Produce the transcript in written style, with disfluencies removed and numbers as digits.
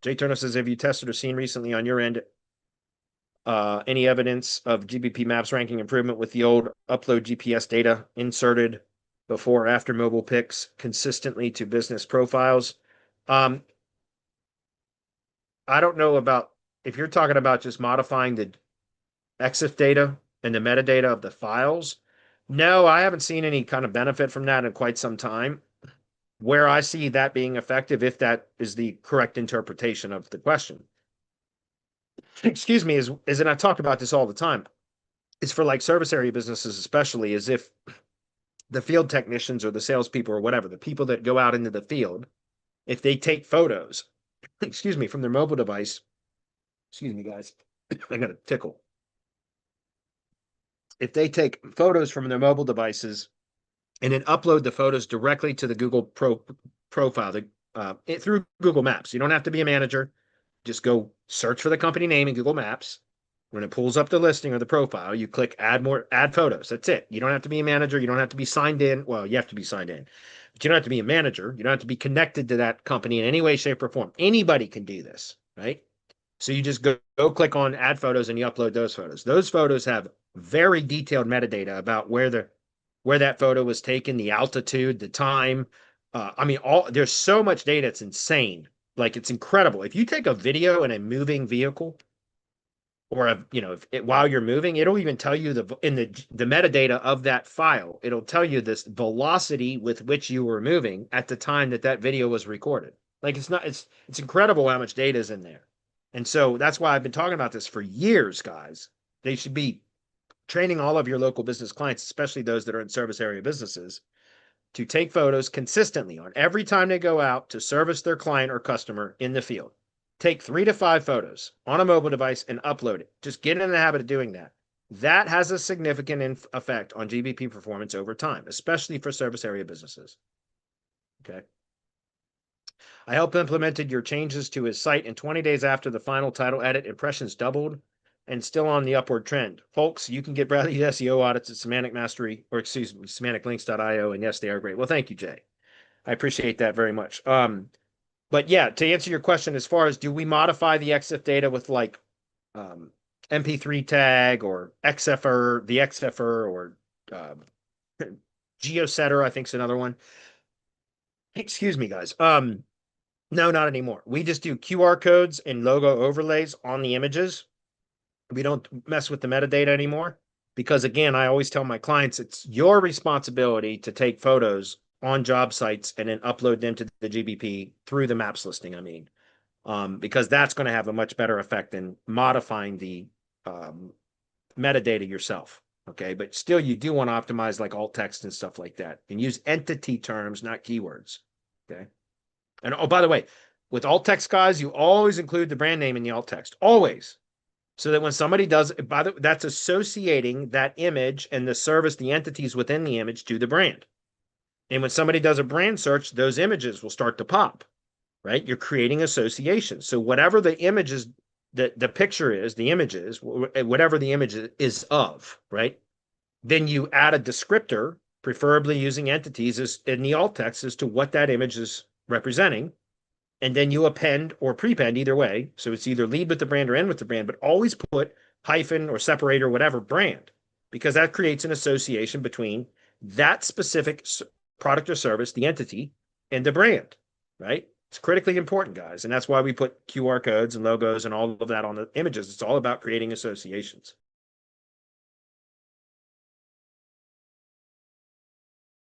Jay Turner says, have you tested or seen recently on your end any evidence of GBP maps ranking improvement with the old upload GPS data inserted before or after mobile pics consistently to business profiles? I don't know about if you're talking about just modifying the EXIF data and the metadata of the files. No, I haven't seen any kind of benefit from that in quite some time. Where I see that being effective, if that is the correct interpretation of the question, excuse me, is and I talk about this all the time, is for like service area businesses, especially, is if the field technicians or the salespeople or whatever, the people that go out into the field, if they take photos, excuse me, from their mobile device, excuse me, guys, I got a tickle. If they take photos from their mobile devices and then upload the photos directly to the Google profile through Google Maps, you don't have to be a manager. Just go search for the company name in Google Maps. When it pulls up the listing or the profile, you click add photos. That's it. You don't have to be a manager. You don't have to be signed in. Well, you have to be signed in, but you don't have to be a manager. You don't have to be connected to that company in any way, shape, or form. Anybody can do this, right? So you just go click on add photos and you upload those photos. Those photos have very detailed metadata about where that photo was taken, the altitude, the time. I mean, there's so much data. It's insane. Like, it's incredible. If you take a video in a moving vehicle or while you're moving, it'll even tell you in the metadata of that file, it'll tell you this velocity with which you were moving at the time that video was recorded. Like, it's incredible how much data is in there. And so that's why I've been talking about this for years, guys. They should be training all of your local business clients, especially those that are in service area businesses, to take photos consistently on every time they go out to service their client or customer in the field. Take 3 to 5 photos on a mobile device and upload it. Just get in the habit of doing that. That has a significant effect on GBP performance over time, especially for service area businesses. Okay. I helped implemented your changes to his site, and 20 days after the final title edit, impressions doubled and still on the upward trend. Folks, you can get Bradley's SEO audits at Semantic Mastery, or excuse me, semanticlinks.io. And yes, they are great. Well, thank you, Jay. I appreciate that very much. But yeah, to answer your question, as far as do we modify the EXIF data with like MP3 tag or XFR, the XFR, or GeoSetter, I think is another one. Excuse me, guys. No, not anymore. We just do QR codes and logo overlays on the images. We don't mess with the metadata anymore because, again, I always tell my clients it's your responsibility to take photos on job sites and then upload them to the GBP through the maps listing. I mean, because that's going to have a much better effect than modifying the metadata yourself. Okay, but still, you do want to optimize like alt text and stuff like that, and use entity terms, not keywords. Okay, and oh, by the way, with alt text, guys, you always include the brand name in the alt text, always. So that when somebody does, that's associating that image and the service, the entities within the image to the brand. And when somebody does a brand search, those images will start to pop, right? You're creating associations. So whatever the images, the picture is, the images, whatever the image is of, right? Then you add a descriptor, preferably using entities in the alt text as to what that image is representing. And then you append or prepend, either way. So it's either lead with the brand or end with the brand, but always put hyphen or separate or whatever brand, because that creates an association between that specific product or service, the entity, and the brand, right? It's critically important, guys. And that's why we put QR codes and logos and all of that on the images. It's all about creating associations.